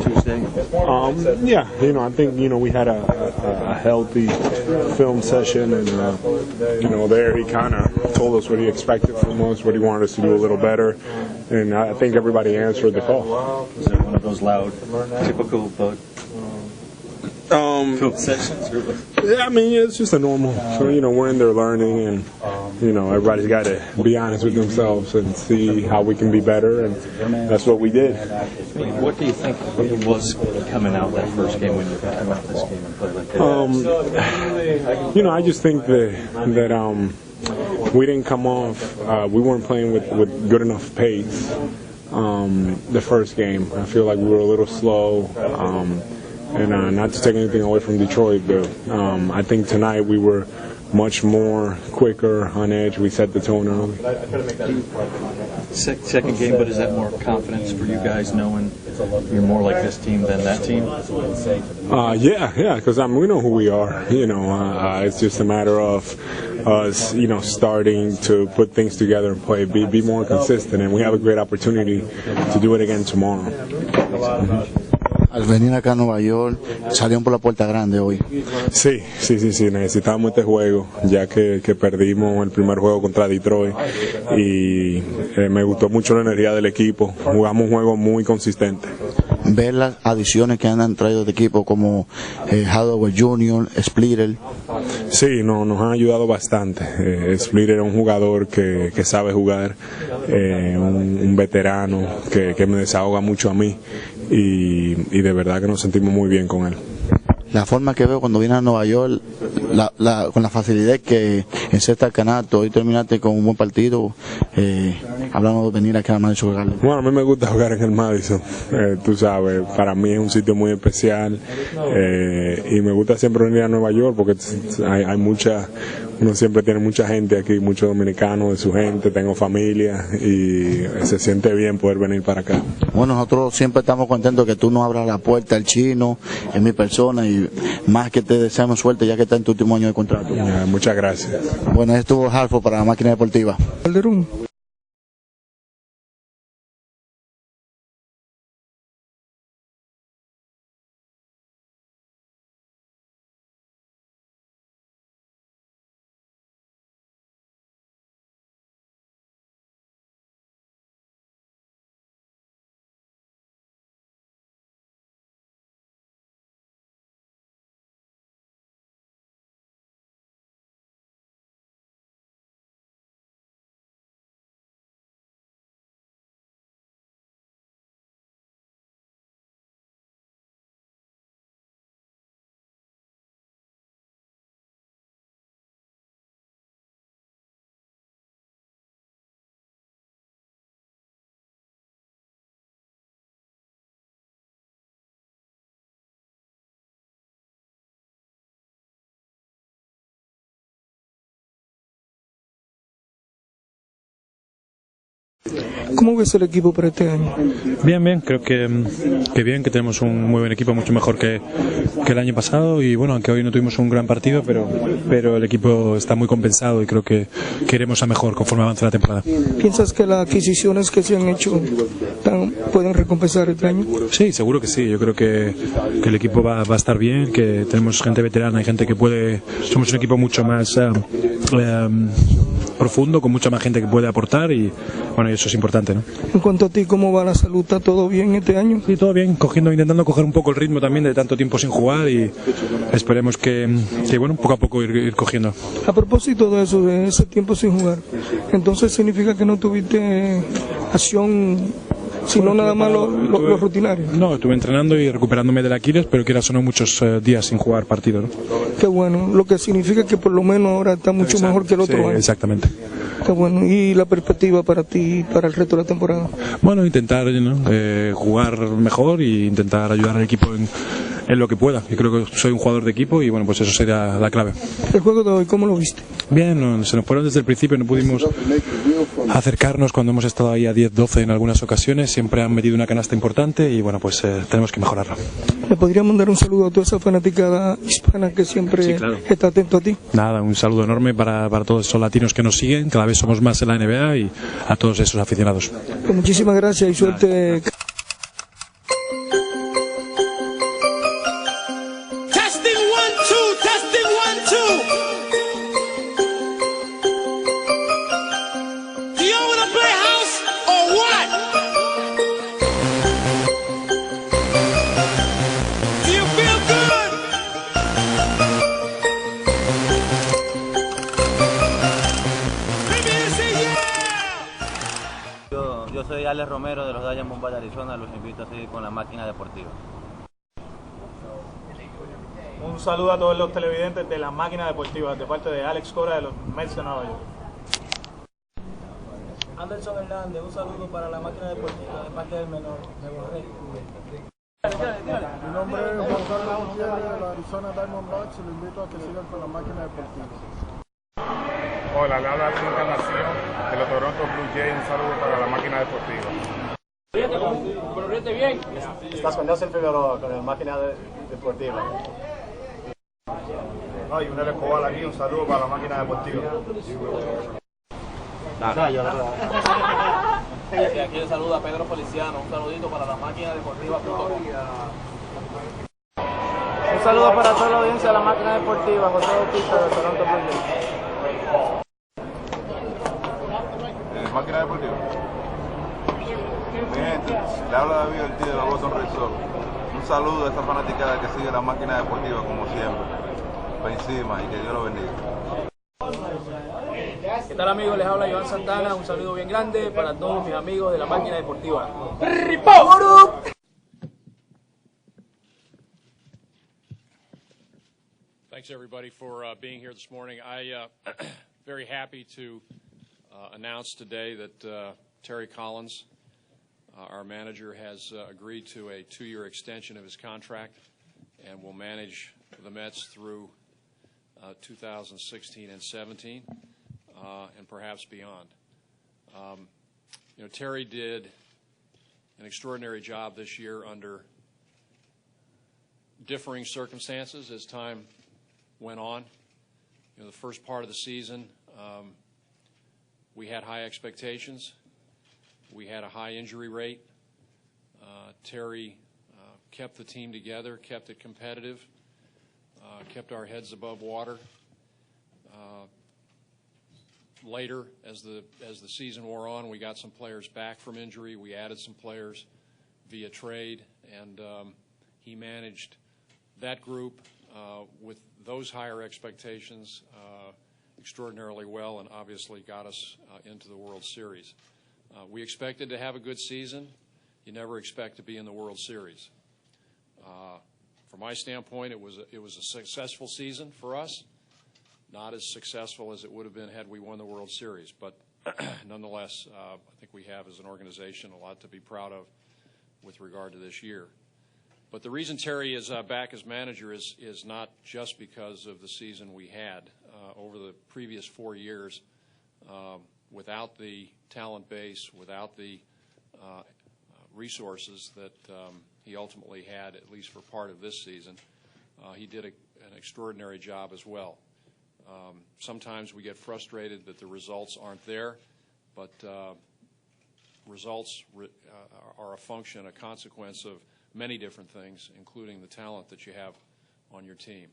Tuesday? Yeah, I think we had a healthy film session, and there he kind of told us what he expected from us, what he wanted us to do a little better, and I think everybody answered the call. Was it one of those loud, typical film sessions? Yeah, I mean, it's just a normal. So we're in there learning, and everybody's got to be honest with themselves and see how we can be better, and that's what we did. What do you think it was coming out that first game when you came out this game and played like that? I just think that we didn't come off. We weren't playing with good enough pace the first game. I feel like we were a little slow. And not to take anything away from Detroit, but I think tonight we were much more quicker on edge. We set the tone early. Second game, but is that more confidence for you guys knowing you're more like this team than that team? Yeah, because we know who we are. It's just a matter of us, starting to put things together and play, be more consistent, and we have a great opportunity to do it again tomorrow. Al venir acá a Nueva York, salieron por la puerta grande hoy. Sí, necesitábamos este juego, ya que perdimos el primer juego contra Detroit, y me gustó mucho la energía del equipo. Jugamos un juego muy consistente. Ver las adiciones que han traído de equipo como Hardaway Jr., Splitter. Sí, nos han ayudado bastante. Splitter es un jugador que sabe jugar, un veterano que me desahoga mucho a mí, y de verdad que nos sentimos muy bien con él. La forma que veo cuando vienes a Nueva York, con la facilidad que encesta el canasto, hoy terminaste con un buen partido, hablando de venir aquí al Madison Garden. Bueno, a mí me gusta jugar en el Madison, tú sabes, para mí es un sitio muy especial, y me gusta siempre venir a Nueva York porque uno siempre tiene mucha gente aquí, muchos dominicanos de su gente, tengo familia, y se siente bien poder venir para acá. Bueno, nosotros siempre estamos contentos que tú nos abras la puerta al chino, en mi persona, y más que te deseamos suerte ya que está en tu último año de contrato. Muchas gracias. Bueno, estuvo HordFord para la Máquina Deportiva. ¿Cómo ves el equipo para este año? Bien, creo que bien, que tenemos un muy buen equipo, mucho mejor que el año pasado, y bueno, aunque hoy no tuvimos un gran partido, pero el equipo está muy compensado y creo que iremos a mejor conforme avance la temporada. ¿Piensas que las adquisiciones que se han hecho pueden recompensar este año? Sí, seguro que sí, yo creo que el equipo va a estar bien, que tenemos gente veterana y gente que somos un equipo mucho más profundo, con mucha más gente que puede aportar, y bueno, eso es importante, ¿no? En cuanto a ti, ¿cómo va la salud? ¿Está todo bien este año? Sí, todo bien, intentando coger un poco el ritmo también de tanto tiempo sin jugar, y esperemos que bueno, poco a poco ir cogiendo. A propósito de eso, de ese tiempo sin jugar, entonces significa que no tuviste acción, sino nada más lo rutinario. No, estuve entrenando y recuperándome del Aquiles, pero que son muchos días sin jugar partido, ¿no? Qué bueno, lo que significa que por lo menos ahora está mucho mejor que el otro año. Exactamente. Qué bueno, ¿y la perspectiva para ti para el resto de la temporada? Bueno, intentar jugar mejor y intentar ayudar al equipo en lo que pueda. Yo creo que soy un jugador de equipo y bueno, pues eso sería la clave. ¿El juego de hoy cómo lo viste? Bien, se nos fueron desde el principio, no pudimos acercarnos cuando hemos estado ahí a 10-12 en algunas ocasiones, siempre han metido una canasta importante y bueno, pues tenemos que mejorarlo. ¿Le podría mandar un saludo a toda esa fanaticada hispana que siempre está atento a ti? Nada, un saludo enorme para todos esos latinos que nos siguen, cada vez somos más en la NBA, y a todos esos aficionados. Pues muchísimas gracias y suerte. allá en Mumbai, Arizona, los invito a seguir con la máquina deportiva. Un saludo a todos los televidentes de la máquina deportiva de parte de Alex Cora de los Mets de Nueva York. Anderson Hernández, un saludo para la máquina deportiva de parte del menor, de Borré. Mi nombre es Juan Carlos Gutiérrez de la Arizona Diamondbacks y lo invito a que sigan con la máquina deportiva. Hola, le habla la Encarnación de los Toronto Blue Jays, un saludo para la máquina deportiva. Bien. Estás con Nelson Figueroa con la máquina deportiva. Ay, un Escobar aquí, un saludo para la máquina deportiva. Aquí le saluda Pedro Feliciano, un saludito para la máquina deportiva. Un saludo para toda la audiencia de la máquina deportiva, José Bautista de Toronto Blue Jays. Máquina deportiva. Mi gente, le habla David Ortiz de la Boston Red Sox. Un saludo a esta fanaticada que sigue la máquina deportiva como siempre. Para encima y que Dios lo bendiga. ¿Qué tal, amigos? Les habla Iván Santana, un saludo bien grande para todos mis amigos de la máquina deportiva. Thanks everybody for being here this morning. I very happy to announce today that Terry Collins, our manager, has agreed to a 2-year extension of his contract and will manage the Mets through 2016 and 17 and perhaps beyond. You know, Terry did an extraordinary job this year under differing circumstances as time went on. You know, the first part of the season, we had high expectations. We had a high injury rate. Terry kept the team together, kept it competitive, kept our heads above water. Later, as the season wore on, we got some players back from injury. We added some players via trade, and he managed that group with those higher expectations extraordinarily well, and obviously got us into the World Series. We expected to have a good season. You never expect to be in the World Series. From my standpoint, it was a successful season for us. Not as successful as it would have been had we won the World Series, but nonetheless, I think we have as an organization a lot to be proud of with regard to this year. But the reason Terry is back as manager is not just because of the season we had. Over the previous 4 years, without the talent base, without the resources that he ultimately had, at least for part of this season, he did an extraordinary job as well. Sometimes we get frustrated that the results aren't there, but results are a function, a consequence of many different things, including the talent that you have on your team.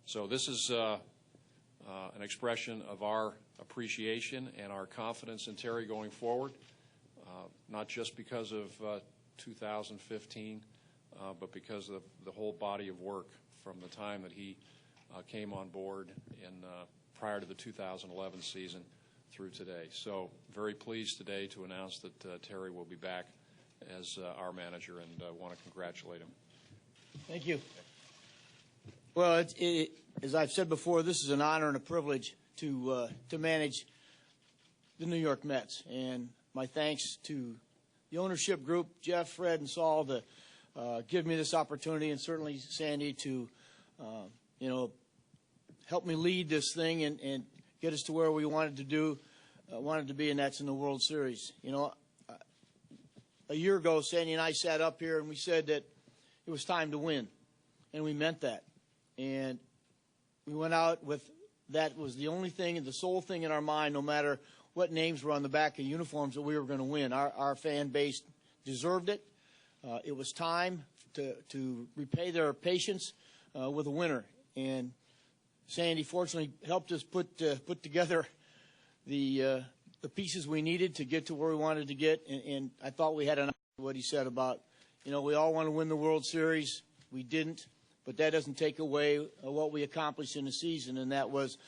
So this is an expression of our appreciation and our confidence in Terry going forward, not just because of 2015, but because of the whole body of work from the time that he came on board prior to the 2011 season through today. So very pleased today to announce that Terry will be back as our manager, and want to congratulate him. Thank you. Well, as I've said before, this is an honor and a privilege to manage the New York Mets, and my thanks to the ownership group, Jeff, Fred, and Saul, to give me this opportunity, and certainly Sandy to help me lead this thing and get us to where we wanted to be, and that's in the World Series. You know, a year ago, Sandy and I sat up here and we said that it was time to win, and we meant that. And we went out with that was the only thing and the sole thing in our mind, no matter what names were on the back of uniforms, that we were going to win. Our fan base deserved it. It was time to repay their patience with a winner. And Sandy fortunately helped us put together the pieces we needed to get to where we wanted to get. And I thought we had enough of what he said about, you know, we all want to win the World Series. We didn't, but that doesn't take away what we accomplished in the season, and that was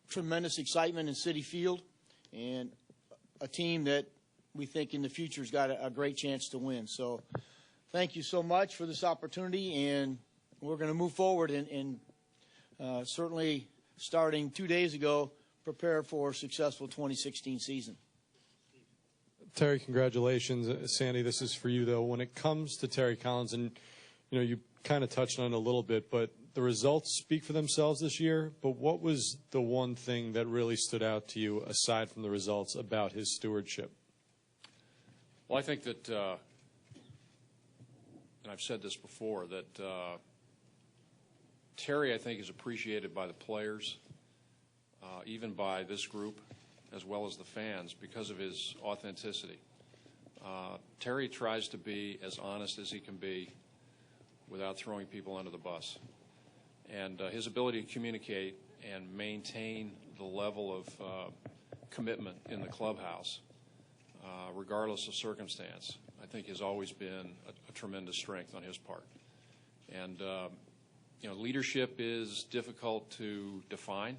tremendous excitement in Citi Field and a team that we think in the future's got a great chance to win. So thank you so much for this opportunity, and we're going to move forward and certainly starting 2 days ago, prepare for a successful 2016 season. Terry, congratulations. Sandy, this is for you, though. When it comes to Terry Collins, and you kind of touched on it a little bit, but the results speak for themselves this year. But what was the one thing that really stood out to you, aside from the results, about his stewardship? Well, I think that, and I've said this before, that Terry, I think, is appreciated by the players, even by this group, as well as the fans, because of his authenticity. Terry tries to be as honest as he can be without throwing people under the bus. And his ability to communicate and maintain the level of commitment in the clubhouse, regardless of circumstance, I think has always been a tremendous strength on his part. And, leadership is difficult to define.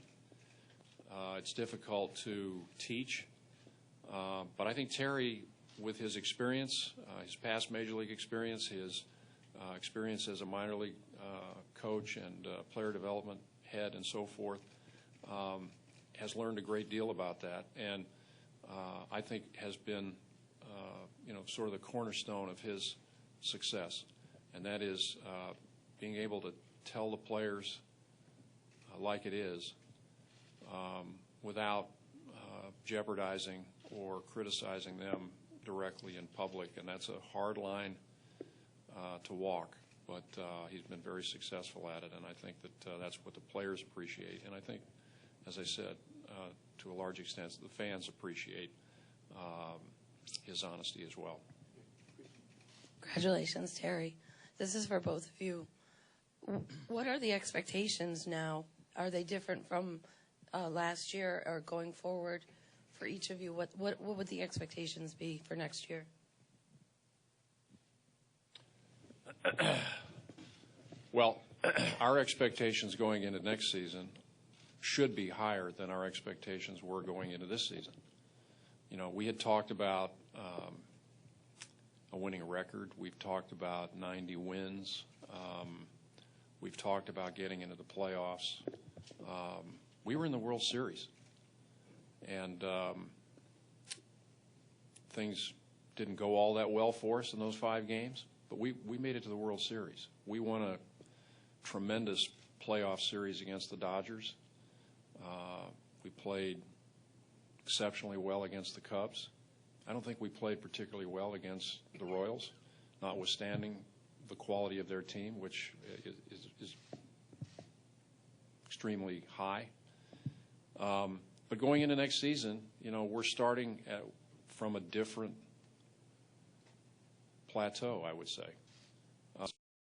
It's difficult to teach. But I think Terry, with his experience, his past Major League experience, his experience as a minor league coach and player development head and so forth, has learned a great deal about that, and I think has been, sort of the cornerstone of his success, and that is being able to tell the players like it is, without jeopardizing or criticizing them directly in public, and that's a hard line to walk, but he's been very successful at it, and I think that that's what the players appreciate, and I think, as I said, to a large extent, the fans appreciate his honesty as well. Congratulations, Terry. This is for both of you. What are the expectations now? Are they different from last year or going forward for each of you? What would the expectations be for next year? Well, our expectations going into next season should be higher than our expectations were going into this season. We had talked about a winning record. We've talked about 90 wins. We've talked about getting into the playoffs. We were in the World Series, and things didn't go all that well for us in those 5 games, but we made it to the World Series. We won a tremendous playoff series against the Dodgers. We played exceptionally well against the Cubs. I don't think we played particularly well against the Royals, notwithstanding the quality of their team, which is extremely high. But going into next season, we're starting from a different plateau, I would say.